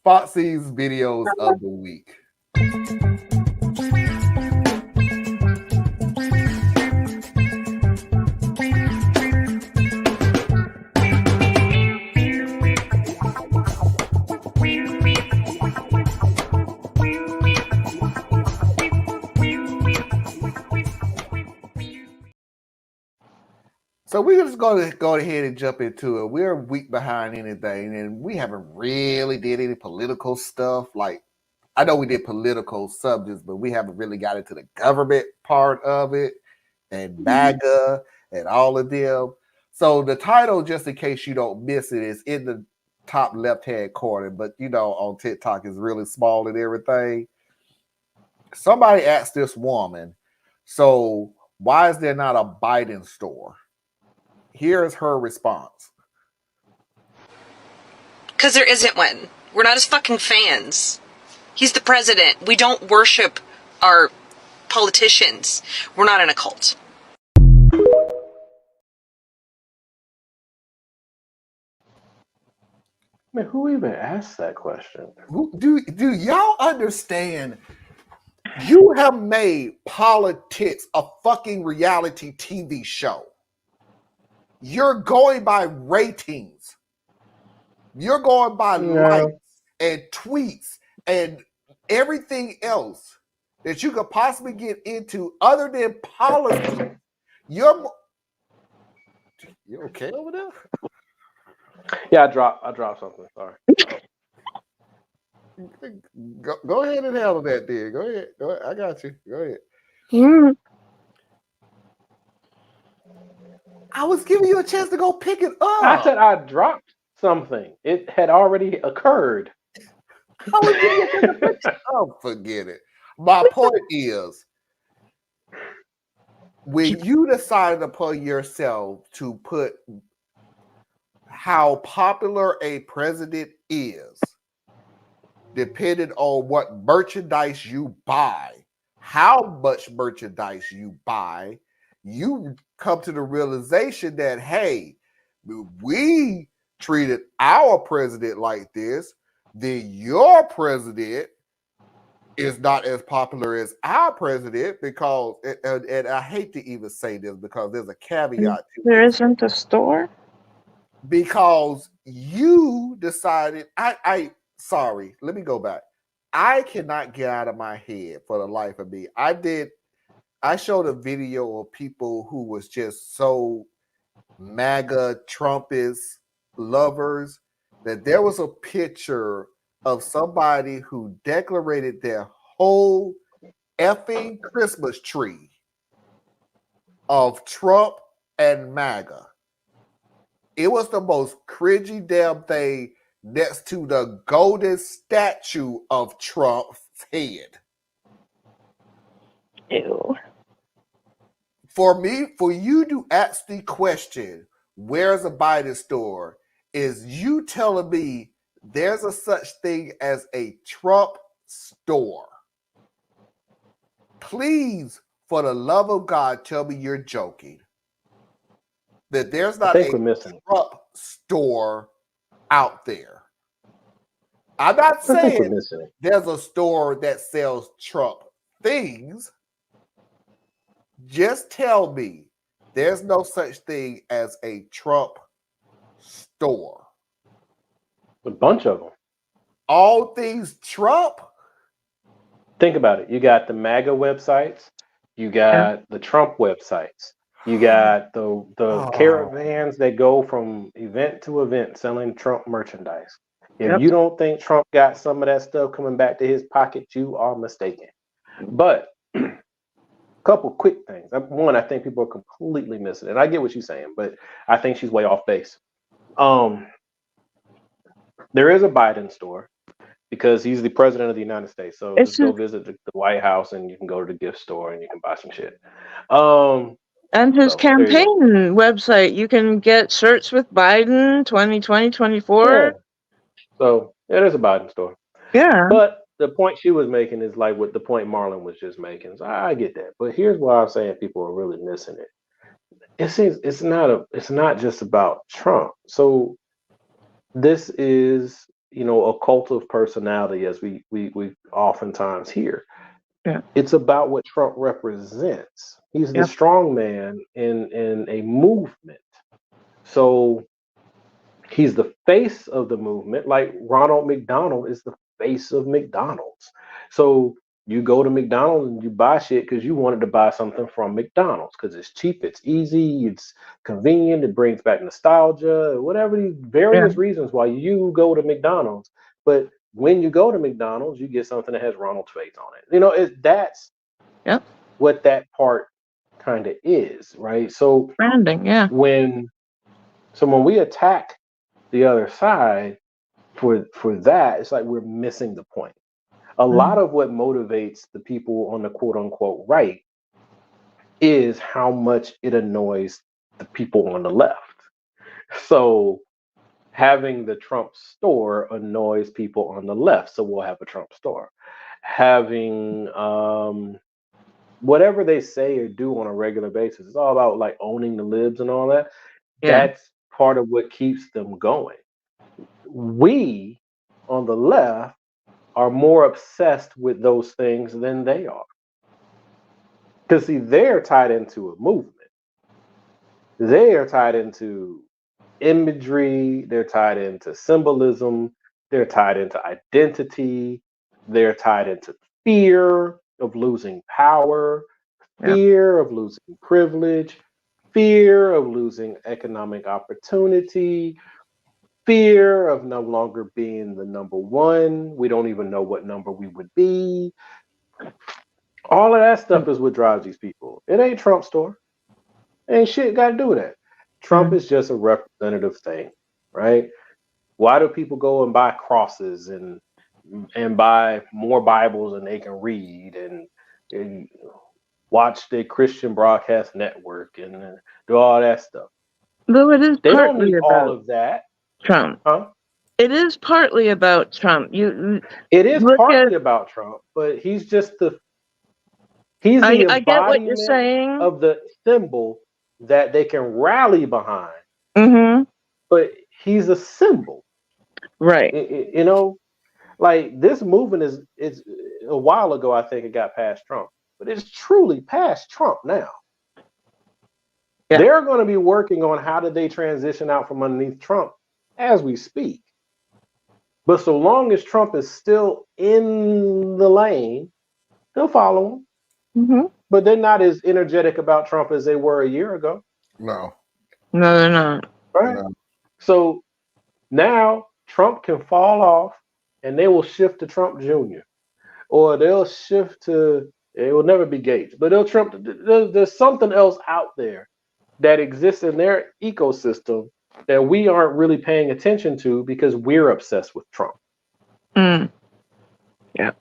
Foxy's videos of the week. So we're just going to go ahead and jump into it. We're a week behind anything, and we haven't really did any political stuff. Like, I know we did political subjects, but we haven't really got into the government part of it and MAGA and all of them. So the title, just in case you don't miss it, is in the top left-hand corner. But, you know, on TikTok is really small and everything. Somebody asked this woman, so why is there not a Biden store? Here's her response. Because there isn't one. We're not his fucking fans. He's the president. We don't worship our politicians. We're not in a cult. Man, who even asked that question? Do y'all understand? You have made politics a fucking reality TV show. You're going by ratings. You're going by likes and tweets and everything else that you could possibly get into other than policy. You okay over there? Yeah, I dropped something. Sorry. Go ahead and handle that, dear. Go ahead. I got you. Go ahead. I was giving you a chance to go pick it up. I said I dropped something. It had already occurred. I was giving you a chance to pick it up. Forget it. My point is, when you decided upon yourself to put how popular a president is, depending on what merchandise you buy, how much merchandise you buy, you come to the realization that, hey, we treated our president like this, then your president is not as popular as our president because, and I hate to even say this because there's a caveat to there this. isn't a store? Because you decided, sorry, let me go back. I cannot get out of my head for the life of me. I showed a video of people who was just so MAGA Trumpist lovers that there was a picture of somebody who decorated their whole effing Christmas tree of Trump and MAGA. It was the most cringy damn thing next to the golden statue of Trump's head. Ew. For you to ask the question, where's a Biden store, is you telling me there's a such thing as a Trump store. Please, for the love of God, tell me you're joking. That there's not a Trump store out there. I'm not saying there's a store that sells Trump things. Just tell me there's no such thing as a Trump store. A bunch of them. All things Trump? Think about it. You got the MAGA websites. You got the Trump websites. You got the caravans that go from event to event selling Trump merchandise. If you don't think Trump got some of that stuff coming back to his pocket, you are mistaken. But a couple quick things. One, I think people are completely missing it. And I get what she's saying, but I think she's way off base. There is a Biden store because he's the president of the United States. So just go visit the White House and you can go to the gift store and you can buy some shit. And his campaign website, you can get shirts with Biden 2020, 24. Yeah. So there's a Biden store. Yeah. But the point she was making is like what the point Marlon was just making. So I get that. But here's why I'm saying people are really missing it. It's not just about Trump. So this is a cult of personality, as we oftentimes hear. Yeah. It's about what Trump represents. He's the Yep. strong man in a movement. So he's the face of the movement, like Ronald McDonald is the face of McDonald's. So you go to McDonald's and you buy shit because you wanted to buy something from McDonald's because it's cheap, it's easy, it's convenient, it brings back nostalgia, whatever these various reasons why you go to McDonald's. But when you go to McDonald's, you get something that has Ronald's face on it. That's Yep. what that part kind of is, right? So Branding, yeah. when we attack the other side for that, it's like we're missing the point. A lot of what motivates the people on the quote unquote right is how much it annoys the people on the left. So having the Trump store annoys people on the left, so we'll have a Trump store. Having whatever they say or do on a regular basis, it's all about like owning the libs and all that. Yeah. That's part of what keeps them going. We on the left are more obsessed with those things than they are. Because see, they're tied into a movement. They are tied into imagery, they're tied into symbolism, they're tied into identity, they're tied into fear of losing power, fear of losing privilege, fear of losing economic opportunity, fear of no longer being the number one. We don't even know what number we would be. All of that stuff is what drives these people. It ain't Trump's store. Ain't shit got to do with that. Trump is just a representative thing, right? Why do people go and buy crosses and buy more Bibles than they can read and watch the Christian broadcast network and do all that stuff? Though it is They don't partly need about all of that. Trump. Huh? It is partly about Trump. It is partly about Trump, but he's just he's the I get what you're embodiment saying. of the symbol that they can rally behind. Mm-hmm. But he's a symbol. Right. Like this movement is a while ago, I think it got past Trump, but it's truly past Trump now. Yeah. They're going to be working on how did they transition out from underneath Trump as we speak. But so long as Trump is still in the lane, they'll follow him. Mm-hmm. But they're not as energetic about Trump as they were a year ago. No, they're not. Right. No. So now Trump can fall off and they will shift to Trump Jr. Or they'll shift to, it will never be Gates, but there's something else out there that exists in their ecosystem that we aren't really paying attention to because we're obsessed with Trump. Mm. Yeah.